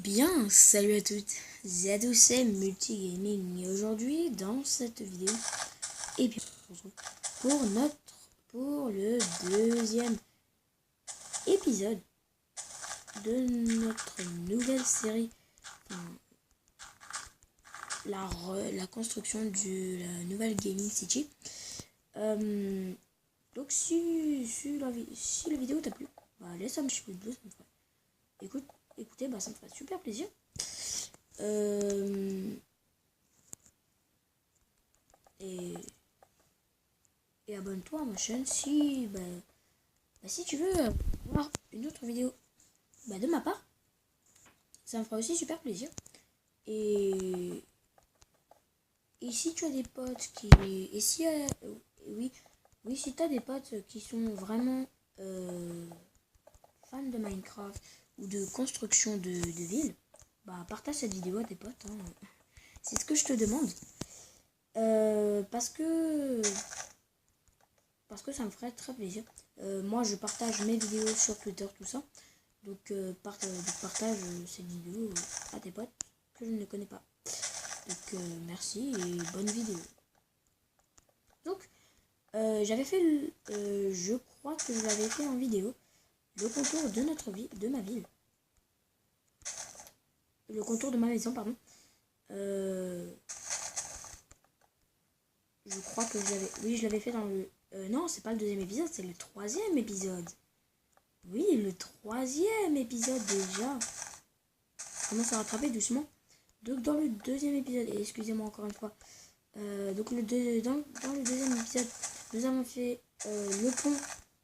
bien, salut à toutes et à tous, c'est Multigaming et aujourd'hui dans cette vidéo, et bien pour le deuxième épisode de notre nouvelle série, la construction de la nouvelle Gaming City. Donc si la vidéo t'a plu, laisse un petit pouce bleu, ça me ferait écoutez, ça me ferait super plaisir. Et abonne-toi à ma chaîne si tu veux voir une autre vidéo de ma part. Ça me fera aussi super plaisir. Et si tu as des potes qui... Et si... oui, si tu as des potes qui sont vraiment fans de Minecraft ou de construction de villes, partage cette vidéo à tes potes. C'est ce que je te demande. Parce que ça me ferait très plaisir. Moi, je partage mes vidéos sur Twitter, tout ça. Donc, partage cette vidéo à tes potes que je ne connais pas. Donc, merci et bonne vidéo. Donc, j'avais fait, je crois que je l'avais fait en vidéo, le contour de ma ville. Le contour de ma maison, pardon. Je crois que je l'avais fait dans le... non, c'est pas le deuxième épisode, c'est le troisième épisode. Oui, le troisième épisode déjà. Je commence à rattraper doucement. Donc dans le deuxième épisode, et excusez-moi encore une fois, donc dans le deuxième épisode, nous avons fait le pont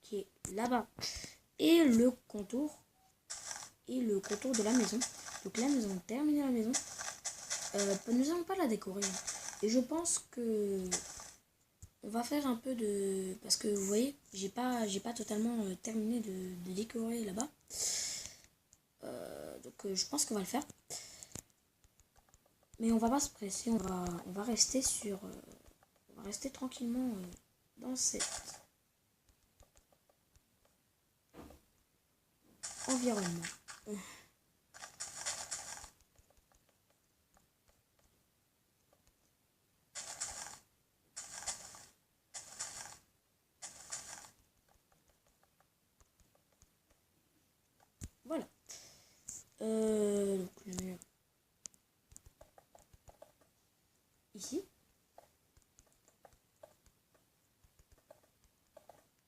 qui est là-bas et le contour de la maison. Donc là, nous avons terminé la maison. Nous n'allons pas la décorer. Et je pense que on va faire un peu de... Parce que vous voyez, j'ai pas totalement terminé de décorer là-bas. Donc je pense qu'on va le faire. Mais on va pas se presser, on va rester sur... on va rester tranquillement dans cet environnement. Voilà. Donc le mur ici.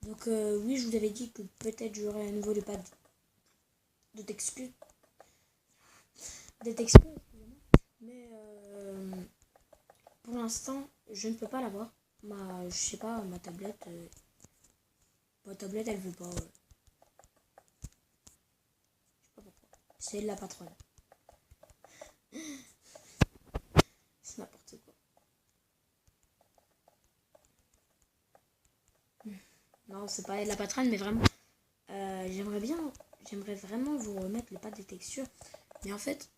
Donc oui, je vous avais dit que peut-être j'aurai à nouveau des textures. Excusez-moi. Mais pour l'instant, je ne peux pas l'avoir. Je sais pas, ma tablette elle veut pas. Je sais pas pourquoi. C'est la patronne. C'est n'importe quoi. Non, c'est pas la patronne, mais vraiment. J'aimerais vraiment vous remettre le pad des textures. Mais en fait,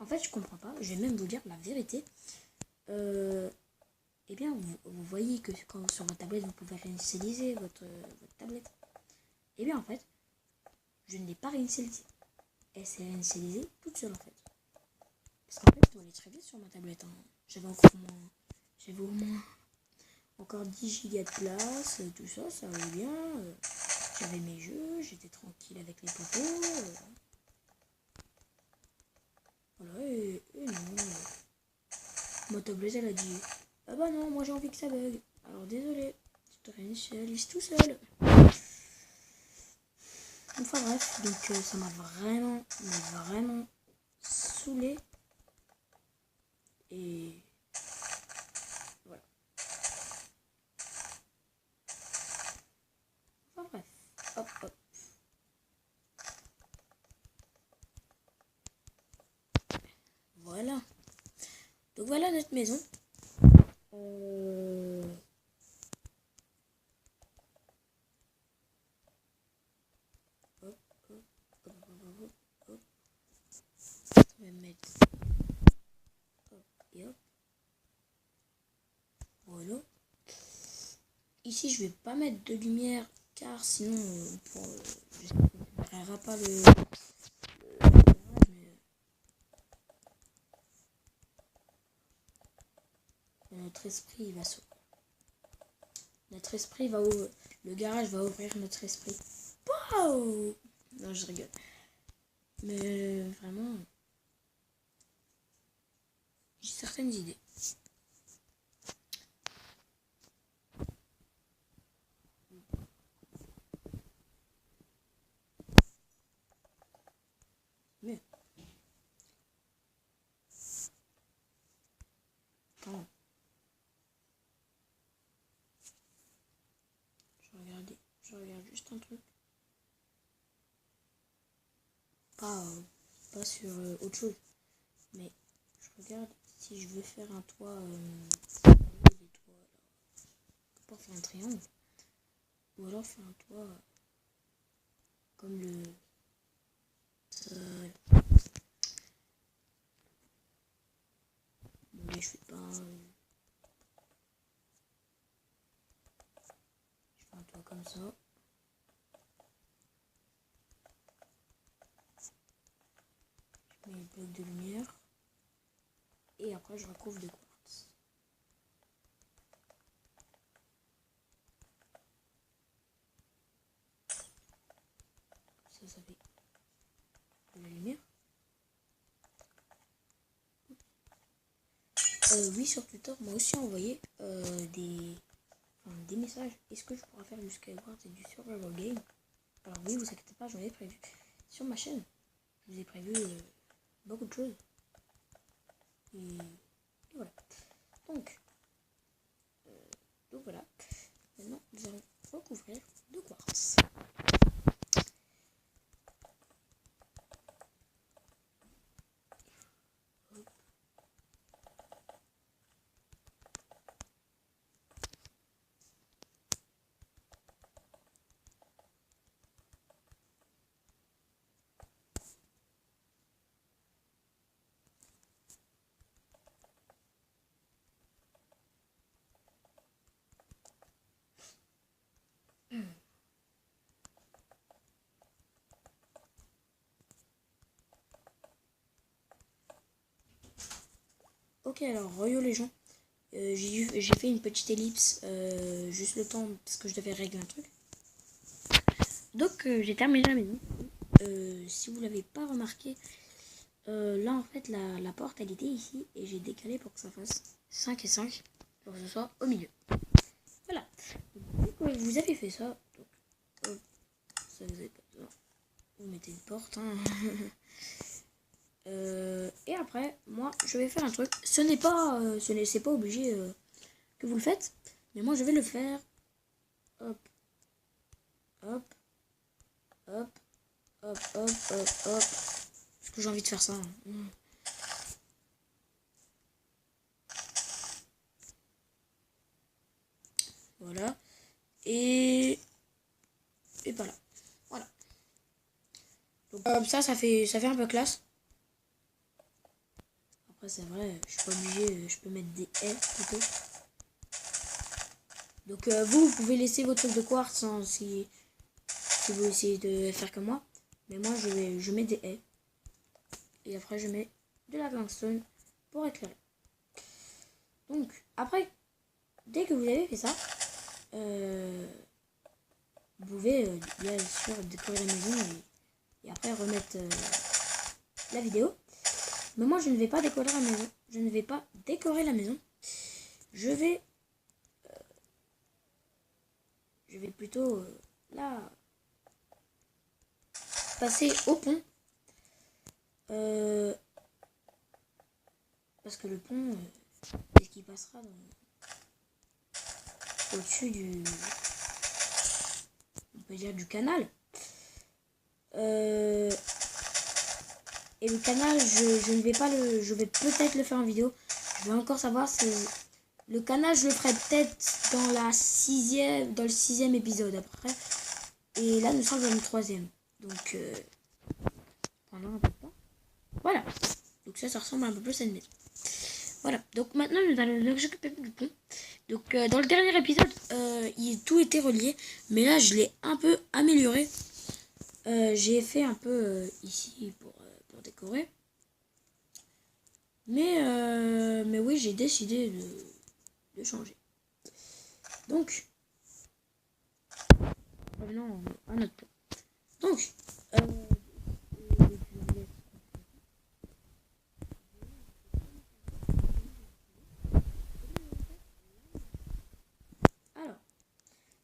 je comprends pas. Je vais même vous dire la vérité. Eh bien, vous voyez que quand sur votre tablette, vous pouvez réinitialiser votre tablette. Eh bien, en fait, je ne l'ai pas réinitialisée. Elle s'est réinitialisée toute seule, en fait. Parce qu'en fait, tout allait très vite sur ma tablette. J'avais au moins encore 10 Go de place, tout ça, ça allait bien. J'avais mes jeux, j'étais tranquille avec les potos. Voilà, et non. Ma tablette, elle a dit, ah bah non, moi j'ai envie que ça bug. Alors désolé, tu te réinitialises tout seul. Enfin bref, donc ça m'a vraiment saoulé. Et voilà. Enfin bref, hop. Voilà. Donc voilà notre maison. Je vais mettre hop et hop. Voilà. Ici je vais pas mettre de lumière car sinon je ne verrai pas le notre esprit va s'ouvrir. Notre esprit va ouvrir. Le garage va ouvrir notre esprit. Waouh! Non, je rigole. Mais vraiment, j'ai certaines idées. Mais attends, je regarde juste un truc. Pas sur autre chose. Mais je regarde si je veux faire un toit. Des toits là. Pas faire un triangle. Ou alors faire un toit comme le. Mais je fais pas. Je fais un toit comme ça. Je mets les blocs de lumière. Et après je recouvre de quartz. Ça fait de la lumière. Oui, sur Twitter, m'a aussi envoyé des messages. Est-ce que je pourrais faire du Skyward et du Survival Game? Alors oui, vous inquiétez pas, j'en ai prévu. Sur ma chaîne, je vous ai prévu beaucoup de choses. Et voilà. Donc voilà. Maintenant, nous allons recouvrir de quartz. Ok, alors, royaux les gens. J'ai fait une petite ellipse, juste le temps, parce que je devais régler un truc. Donc, j'ai terminé la maison. Si vous l'avez pas remarqué, là, en fait, la porte, elle était ici, et j'ai décalé pour que ça fasse 5 et 5, pour que ce soit au milieu. Voilà. Donc, vous avez fait ça, donc, hop, ça vous avez pas besoin. Vous mettez une porte, hein. Et après, moi, je vais faire un truc. C'est pas obligé que vous le faites, mais moi, je vais le faire. Hop, hop, hop, hop, hop, hop, hop. Parce que j'ai envie de faire ça. Hein. Voilà. Et voilà. Voilà. Donc comme ça fait un peu classe. Après, c'est vrai, je suis pas obligé, je peux mettre des haies plutôt. Donc vous pouvez laisser vos trucs de quartz hein, si vous essayez de faire comme moi. Mais moi, je mets des haies. Et après, je mets de la glowstone pour éclairer. Donc, après, dès que vous avez fait ça, vous pouvez bien sûr décorer la maison et après remettre la vidéo. Mais moi, je ne vais pas décorer la maison. Je ne vais pas décorer la maison. Je vais plutôt là passer au pont. Parce que le pont, c'est ce qui passera au-dessus on peut dire du canal. Et le canal, je ne vais pas je vais peut-être le faire en vidéo. Je vais encore savoir si le canal, je le ferai peut-être dans le sixième épisode après. Et là, nous sommes dans le 3e. Donc, pendant un peu de temps. Voilà. Donc ça ressemble un peu plus à une maison. Voilà. Donc maintenant, nous allons nous occuper du pont. Donc dans le dernier épisode, tout était relié. Mais là, je l'ai un peu amélioré. J'ai fait un peu ici pour décorer. Mais oui, j'ai décidé de changer. Donc, revenons à notre point. Donc, alors,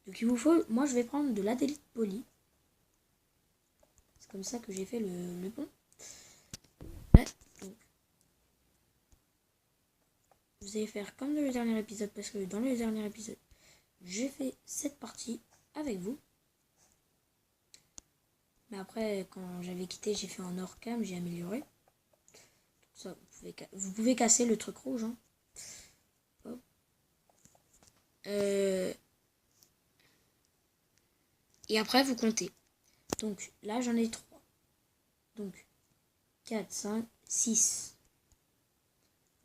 donc il vous faut, moi je vais prendre de l'adélite polie. C'est comme ça que j'ai fait le pont. Ouais, donc, vous allez faire comme dans le dernier épisode, parce que dans le dernier épisode, j'ai fait cette partie avec vous. Mais après, quand j'avais quitté, j'ai fait en hors cam, j'ai amélioré. Ça, vous pouvez casser le truc rouge. Hein. Hop. Et après, vous comptez. Donc là, j'en ai 3. Donc 4, 5, 6.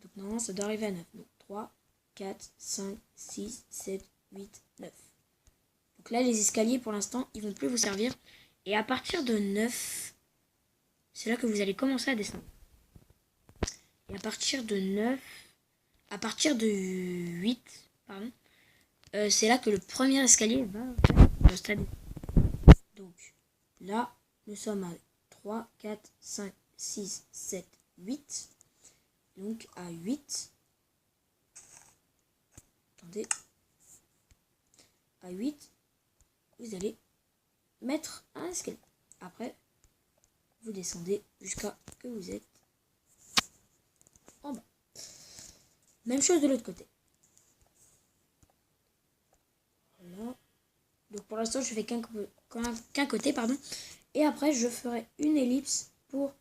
Donc normalement, ça doit arriver à 9. Donc 3, 4, 5, 6, 7, 8, 9. Donc là, les escaliers, pour l'instant, ils vont plus vous servir. Et à partir de 9, c'est là que vous allez commencer à descendre. Et à partir de 9, à partir de 8, pardon, c'est là que le premier escalier va faire le stade. Donc là, nous sommes à 3, 4, 5, 6, 7, 8. Donc à 8. Attendez. À 8, vous allez mettre un escalier. Après, vous descendez jusqu'à que vous êtes en bas. Même chose de l'autre côté. Voilà. Donc pour l'instant, je fais qu'un côté, pardon. Et après, je ferai une ellipse pour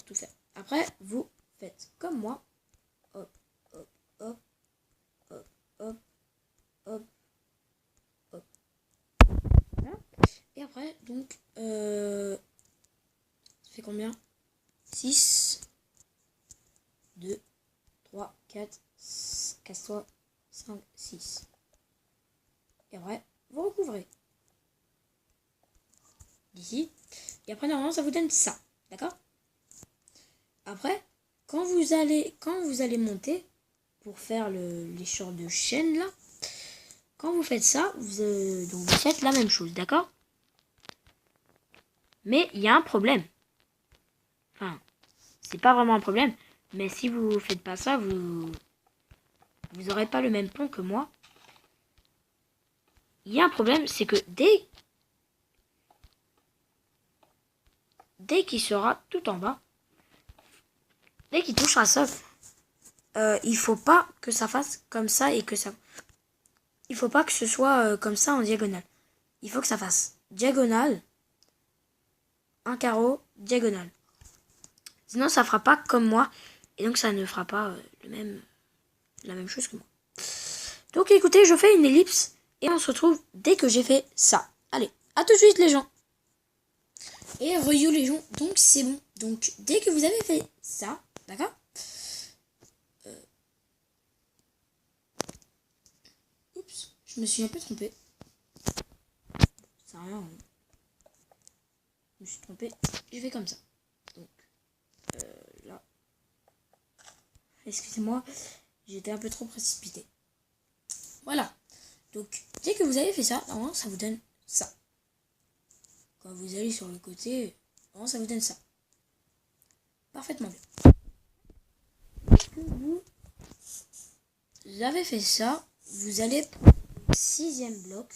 tout faire. Après, vous faites comme moi. Hop, hop, hop, hop, hop, hop, hop. Voilà. Et après, donc, ça fait combien? 6, 2, 3, 4, casse-toi, 5, 6. Et après, vous recouvrez. D'ici. Et après, normalement, ça vous donne ça. D'accord? Après, quand vous allez monter pour faire les sortes de chaînes là, quand vous faites ça, donc vous faites la même chose, d'accord? Mais il y a un problème. Enfin, c'est pas vraiment un problème, mais si vous faites pas ça, vous aurez pas le même pont que moi. Il y a un problème, c'est que dès qu'il sera tout en bas, dès qu'il touchera ça, il faut pas que ça fasse comme ça et que ça. Il faut pas que ce soit comme ça en diagonale. Il faut que ça fasse diagonale, un carreau, diagonale. Sinon, ça fera pas comme moi et donc ça ne fera pas la même chose que moi. Donc écoutez, je fais une ellipse et on se retrouve dès que j'ai fait ça. Allez, à tout de suite les gens. Et re-you les gens, donc c'est bon. Donc dès que vous avez fait ça, d'accord? Oups, je me suis un peu trompée. C'est rien. Je me suis trompée. Je fais comme ça. Donc là. Excusez-moi, j'étais un peu trop précipité. Voilà. Donc dès que vous avez fait ça, normalement ça vous donne ça. Quand vous allez sur le côté, normalement ça vous donne ça. Parfaitement bien. Vous avez fait ça, vous allez prendre le 6e bloc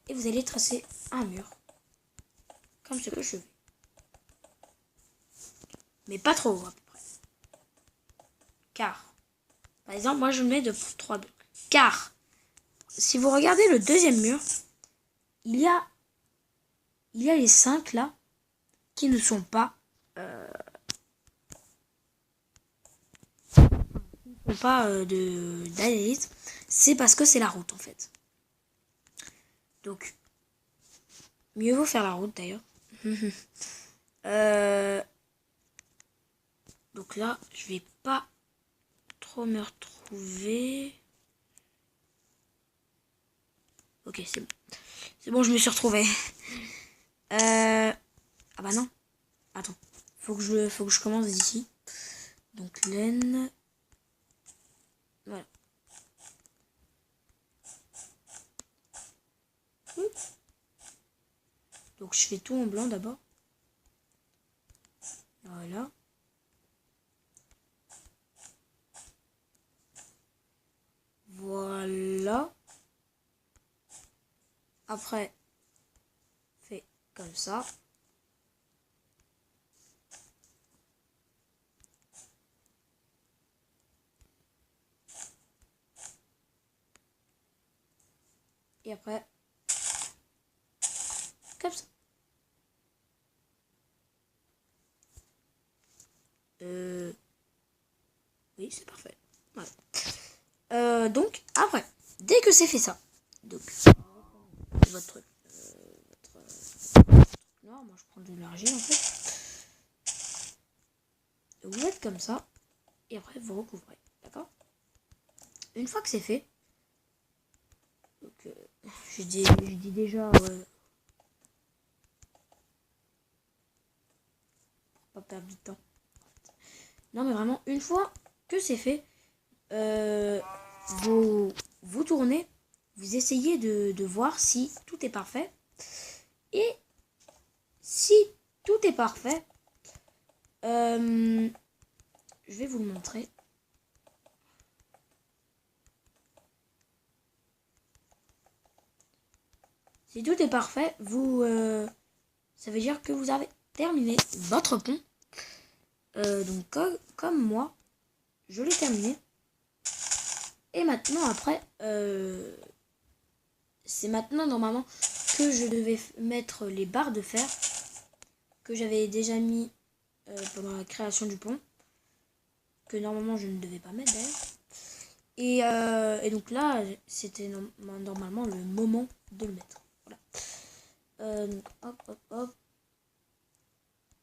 et vous allez tracer un mur comme ce que je fais. Mais pas trop à peu près. Car, par exemple, moi je mets de 3 blocs. Car, si vous regardez le 2e mur, il y a les 5 là qui ne sont pas d'analyse. C'est parce que c'est la route en fait. Donc, mieux vaut faire la route d'ailleurs. Donc là, je vais pas trop me retrouver. Ok, c'est bon. C'est bon, je me suis retrouvée. Ah bah non. Attends. Faut que je commence d'ici. Donc laine. Voilà. Donc je fais tout en blanc d'abord. Voilà. Voilà. Après, fait comme ça. Et après, comme ça. Oui, c'est parfait. Voilà. Donc, après, dès que c'est fait ça, donc, votre non, moi je prends de l'argile en fait. Vous faites comme ça, et après vous recouvrez, d'accord? Une fois que c'est fait, donc, je dis déjà, pour pas perdre du temps. Non mais vraiment, une fois que c'est fait, vous tournez, vous essayez de voir si tout est parfait. Et si tout est parfait, je vais vous le montrer. Si tout est parfait, ça veut dire que vous avez terminé votre pont. Donc comme moi, je l'ai terminé. Et maintenant après, c'est maintenant normalement que je devais mettre les barres de fer que j'avais déjà mis pendant la création du pont, que normalement je ne devais pas mettre d'ailleurs. Et donc là, c'était normalement le moment de le mettre. Voilà. Donc hop, hop, hop.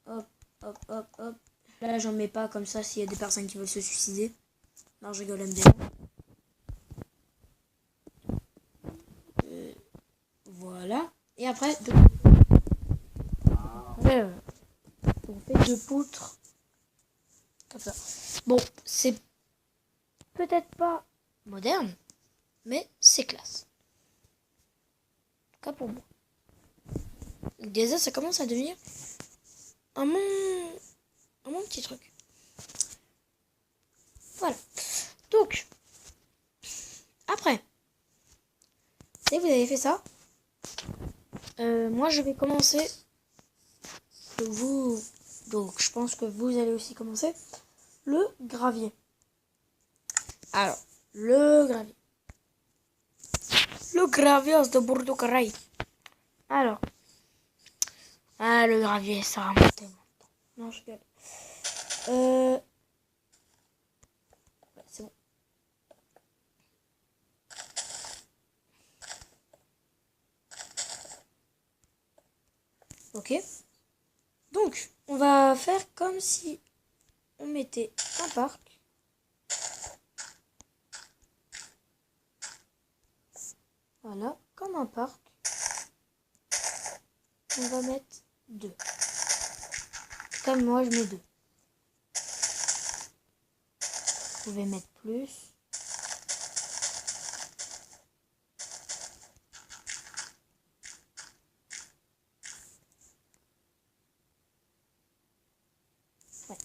Hop, hop, hop, hop. Là, j'en mets pas comme ça s'il y a des personnes qui veulent se suicider. Non, je rigole, bien. Voilà. Et après, on fait deux poutres. Comme ça. Bon, c'est peut-être pas moderne, mais c'est classe. En tout cas pour moi. Déjà, ça commence à devenir un mon petit truc. Voilà. Donc, après, dès que vous avez fait ça, moi je vais commencer. Donc je pense que vous allez aussi commencer le gravier. Alors, le gravier. Le gravier de Bordeaux-Caraï. Alors, le gravier, ça remonte tellement. Non, je rigole. Ouais, c'est bon. Ok. Donc, on va faire comme si on mettait un parc. Voilà, comme un parc. On va mettre 2. Comme moi, je mets 2. Vous pouvez mettre plus. Ouais.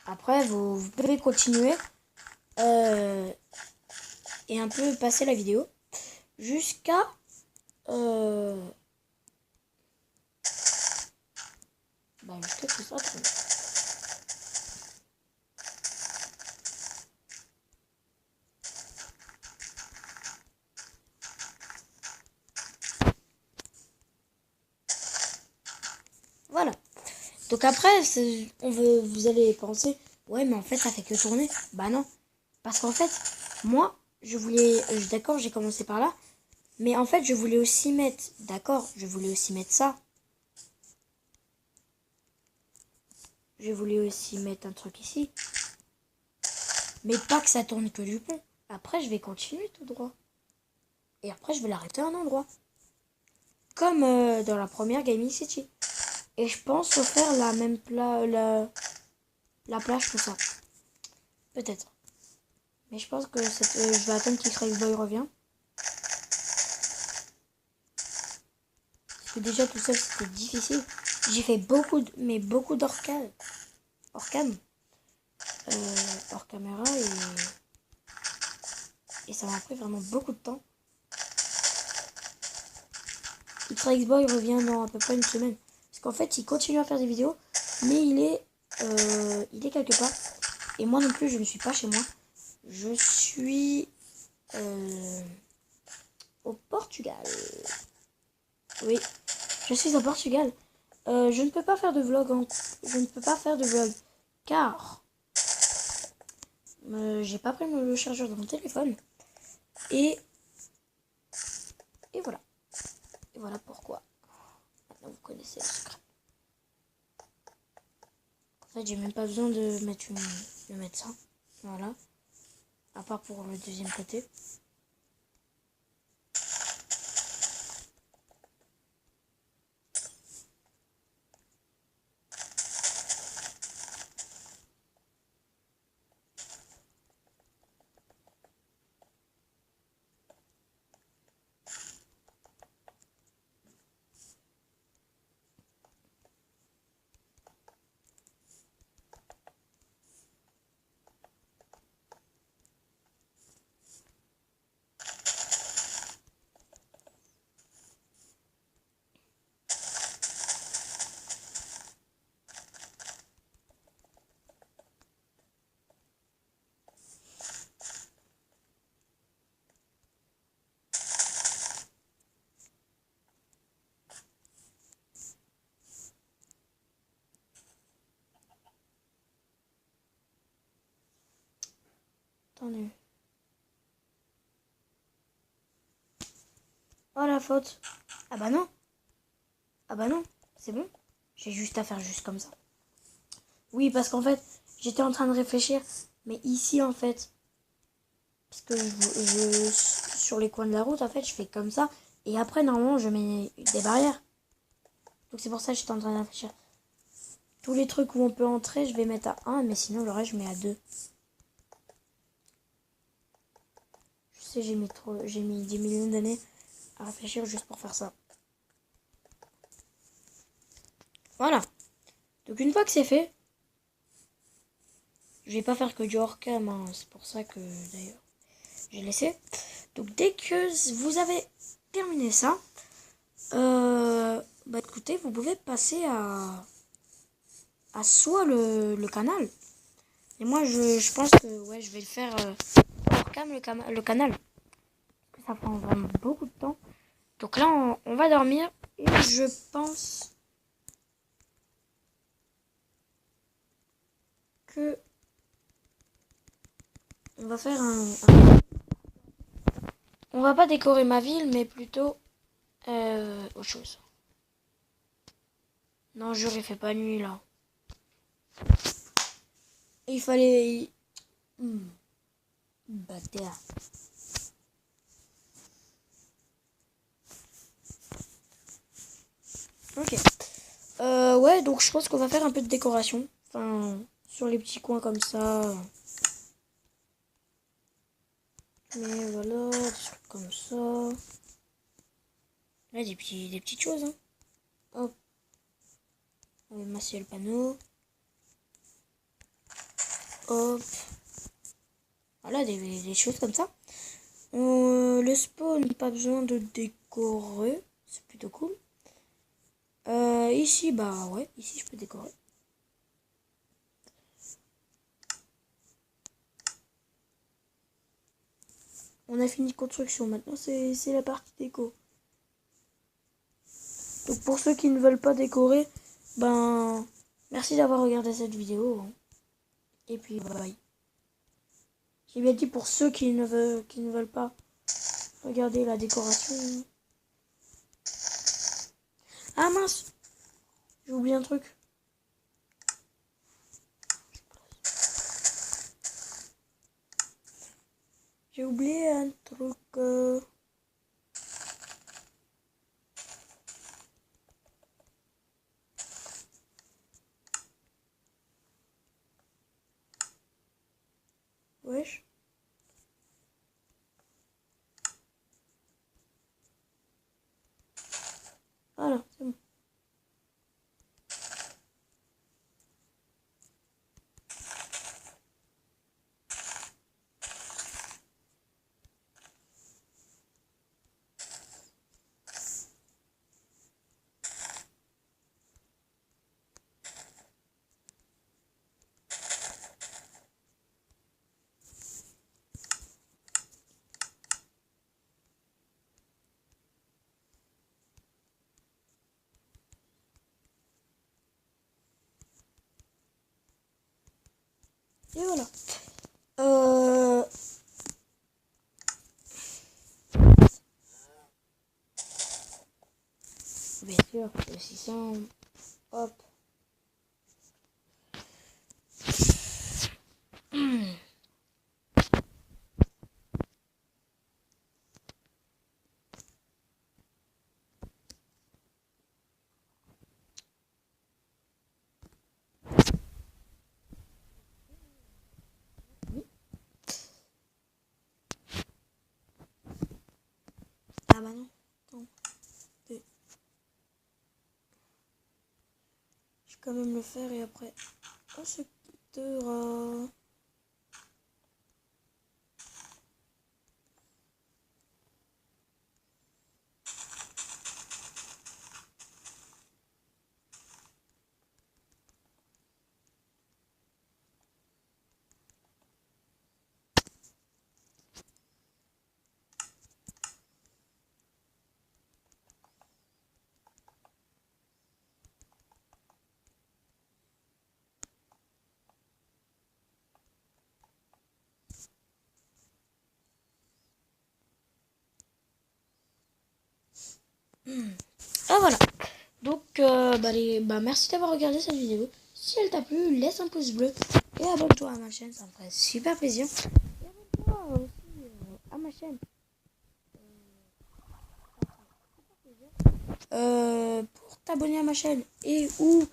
Après, vous pouvez continuer et un peu passer la vidéo jusqu'à jusqu'à ce que ça tourne. Voilà. Donc après, vous allez penser, ouais, mais en fait, ça fait que tourner. Bah non. Parce qu'en fait, moi, je voulais, d'accord, j'ai commencé par là. Mais en fait, je voulais aussi mettre, d'accord, je voulais aussi mettre ça. Je voulais aussi mettre un truc ici. Mais pas que ça tourne que du pont. Après, je vais continuer tout droit. Et après, je vais l'arrêter à un endroit. Comme dans la première Gaming City. Et je pense refaire la même la plage que ça. Peut-être. Mais je pense que je vais attendre qu'X-Ray Boy revient. Parce que déjà tout seul c'était difficile. J'ai fait beaucoup d'orcam. Hors caméra et ça m'a pris vraiment beaucoup de temps. X-Ray Boy revient dans à peu près une semaine. Parce qu'en fait il continue à faire des vidéos. Mais il est quelque part. Et moi non plus je ne suis pas chez moi. Je suis au Portugal. Oui, je suis au Portugal. Je ne peux pas faire de vlog. Je ne peux pas faire de vlog car j'ai pas pris le chargeur de mon téléphone. Et voilà. Et voilà pourquoi. Maintenant vous connaissez le secret. En fait, j'ai même pas besoin de mettre ça. Voilà. À part pour le deuxième côté. Attendez. Oh la faute. Ah bah non. Ah bah non. C'est bon. J'ai juste à faire juste comme ça. Oui, parce qu'en fait, j'étais en train de réfléchir. Mais ici, en fait, parce que sur les coins de la route, en fait, je fais comme ça. Et après, normalement, je mets des barrières. Donc c'est pour ça que j'étais en train de réfléchir. Tous les trucs où on peut entrer, je vais mettre à 1. Mais sinon, le reste, je mets à 2. Je sais, j'ai mis 10 millions d'années à réfléchir juste pour faire ça. Voilà. Donc une fois que c'est fait, je vais pas faire que du hors-cam, hein. C'est pour ça que d'ailleurs j'ai laissé. Donc dès que vous avez terminé ça, bah écoutez, vous pouvez passer à soit le canal. Et moi je pense que ouais, je vais le faire hors-cam le canal. Ça prend vraiment beaucoup de temps. Donc là on va dormir et je pense que on va faire on va pas décorer ma ville, mais plutôt autre chose. Non, jure, il fait pas nuit là. Il fallait. Bâtard. Ok. Ouais, donc je pense qu'on va faire un peu de décoration. Enfin, sur les petits coins comme ça. Mais voilà, des trucs comme ça. Là, des petites choses. Hein. Hop. On va masser le panneau. Hop. Voilà, des choses comme ça. Le spawn, pas besoin de décorer. C'est plutôt cool. Ici, bah ouais, ici je peux décorer. On a fini de construction, maintenant c'est la partie déco. Donc pour ceux qui ne veulent pas décorer, ben merci d'avoir regardé cette vidéo. Hein. Et puis bye bye. J'ai bien dit pour ceux qui ne veulent pas regarder la décoration. Ah mince, j'ai oublié un truc. J'ai oublié un truc. Bien sûr, le 600. Hop. Ah bah non. Non. Je vais quand même le faire et après on se quittera. Ah voilà. Donc merci d'avoir regardé cette vidéo. Si elle t'a plu, laisse un pouce bleu et abonne-toi à ma chaîne, ça me ferait super plaisir. Et abonne-toi aussi à ma chaîne. Pour t'abonner à ma chaîne et ou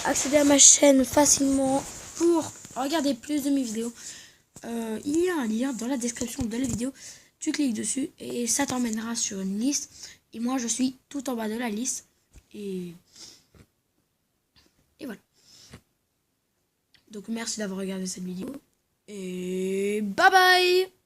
accéder à ma chaîne facilement pour regarder plus de mes vidéos, il y a un lien dans la description de la vidéo. Tu cliques dessus et ça t'emmènera sur une liste. Et moi, je suis tout en bas de la liste. Et voilà. Donc, merci d'avoir regardé cette vidéo. Et bye bye!